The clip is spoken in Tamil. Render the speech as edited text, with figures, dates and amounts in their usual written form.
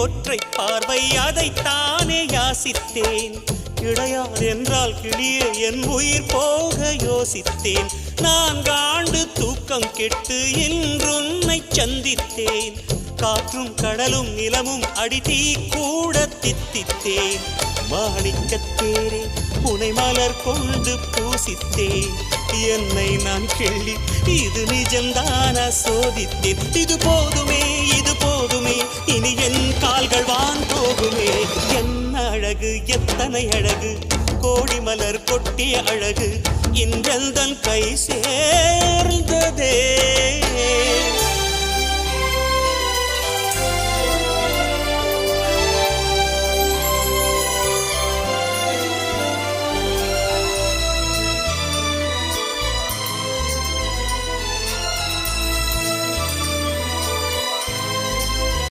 ஒற்றை பார்வை அதைத்தானே யாசித்தேன். இளையார் என்றால் கிளியே என் உயிர் போக யோசித்தேன். 4 ஆண்டு தூக்கம் கெட்டு இன்றுன்னை சந்தித்தேன். காற்றும் கடலும் நிலமும் அடித்தீ கூட தித்தித்தேன். மாணிக்கத்தேரே புனை மலர் கொண்டு பூசித்தேன். என்னை நான் கிள்ளி இது நிஜம்தானா சோதித்தேன். இது போதுமே இது போதுமே இனி என் கால்கள் வான் போகுமே. என்ன அழகு எத்தனை அழகு கோடி மலர் கொட்டிய அழகு இன்றெந்தன் கை சேர்ந்ததே.